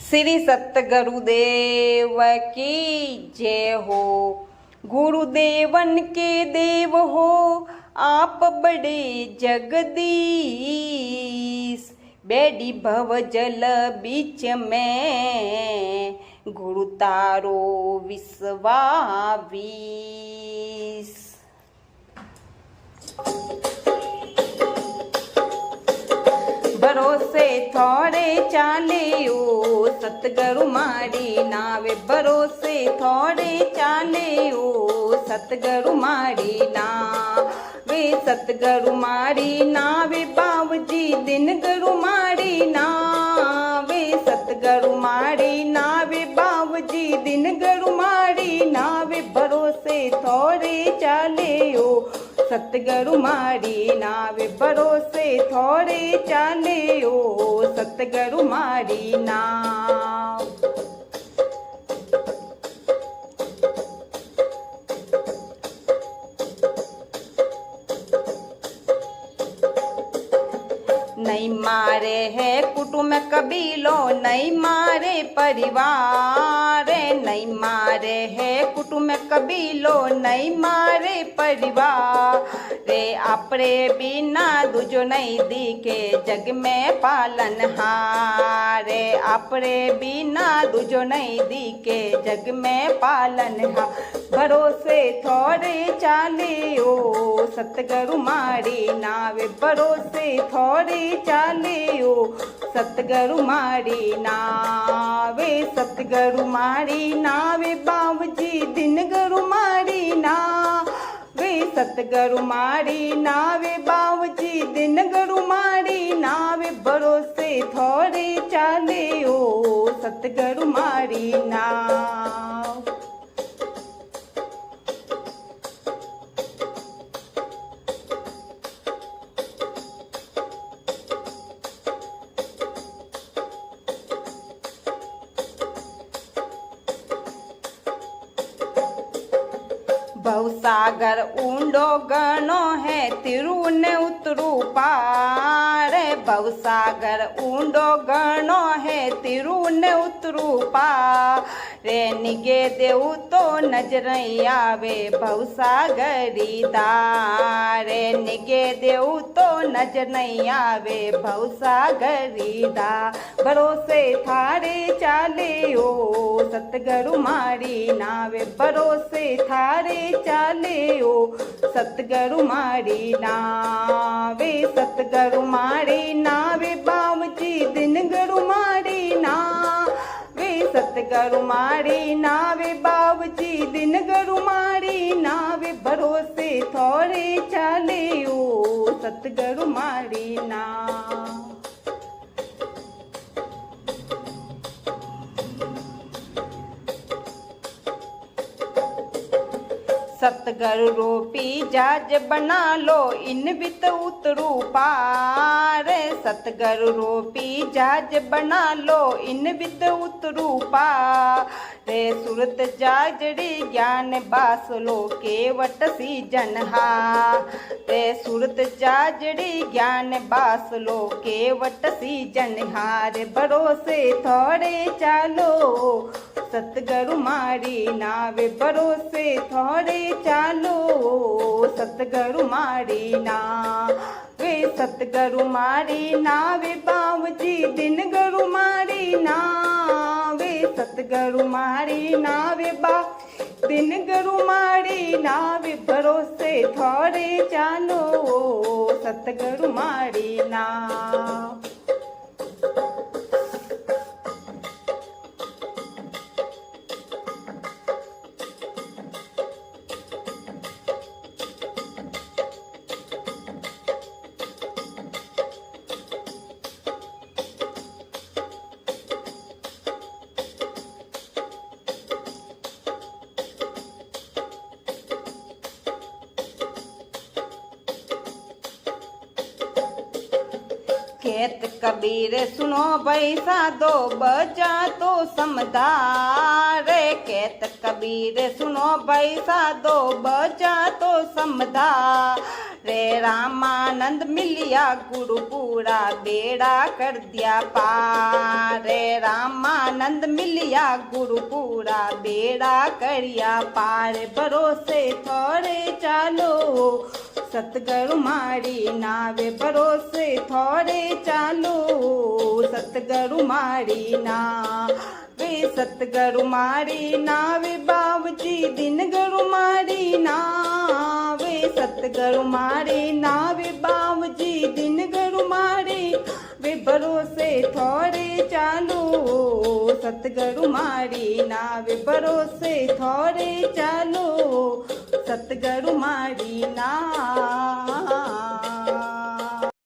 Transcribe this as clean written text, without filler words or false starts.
श्री सतगुरुदेव की जय हो। गुरुदेवन के देव हो आप बड़े जगदीश। बेड़ी भव जल बीच में गुरु तारो विश्वावीस। भरोसे थोड़े चालियो सतगुरु मारी नावे। भरोसे थोड़े चालियो सतगुरु मारी नावे। सतगुरु मारी नावे बाबूजी दिन गुरु मारी नावे। सतगुरु मारी नावे बाबूजी दिन गुरु मारी नावे। भरोसे थोड़े चालियो सतगुरु मारी नावे। भरोसे थोड़े चालियो सतगुरु मारी नाव। नहीं मारे है कुटुंब कबीलो नहीं मारे परिवार। नहीं मारे है कुटुंब कबीलो नहीं मारे परिवार। रे अपने बिना दूजो नहीं दिखे जग में पालनहार। अपने बिना दूजो नहीं दिखे जग में पालनहार। भरोसे थोड़े चालियो सतगुरु मारी नावे। भरोसे थोड़े चालियो सतगुरु मारी नावे। सतगुरु मारी नावे बाबूजी दिन गुरु मारी नावे। सतगुरु मारी नावे बाबूजी दिन गुरु मारी नावे। भरोसे थोड़े चालियो सतगुरु मारी नाव। भवसागर ऊंडो गणो है तिरु ने उतरू पार। भवसागर ऊंडो गणो है तिरु ने उतरू पार। रे निगे देऊ तो नजर आवे भवसागरी दार। निगे देऊ तो नजर नहीं आवे भवसागरी दार। भरोसे थारे चालियो सतगुरु मारी नावे। भरोसे थारे चालियो सतगुरु मारी नावे। सतगुरु मारी नावे बाबूजी दिन गुरु मारी नावे। सतगुरु मारी नावे बाबूजी दिन गुरु मारी नावे। भरोसे थोड़े चालियो सतगुरु मारी नाव। सतगुरु रूपी जहाज बना लो इन बित उतरू पार। सतगुरु रूपी जहाज बना लो इन बित उतरू पार। रे सूरत जाजड़ी ज्ञान बासलो केवट सी जनहा। रे सूरत जाजड़ी ज्ञान बासलो केवट सी जनहार। भरोसे थोड़े चालो सतगुरु मारी नावे। भरोसे थोड़े चालो सतगुरु मारी नावे। सतगुरु मारी नावे बाबूजी दिन गुरु मारी नावे। सतगुरु मारी नावे बा दिन गुरु मारी नावे। भरोसे थोड़े चालो सतगुरु मारी नाव। कहत कबीर सुनो भाई साधो बजा तो समझदार। कहत कबीर सुनो भाई साधो बजा तो समझदार। रे रामानंद मिलिया गुरुपुरा बेड़ा कर दिया पार। रे रामानंद मिलिया गुरुपुरा बेड़ा करिया पार। भरोसे थोड़े चालो सतगुरु मारी नावे। भरोसे थोड़े चालो सतगुरु मारी नावे। सतगुरु मारी नावे बाबूजी दिन गुरु मारी नावे। सतगुरु मारी नावे बाबूजी दिन गुरु मारी वे। भरोसे थोड़े चालो सतगुरु मारी नावे। भरोसे थोड़े चालो सतगुरु मारी ना।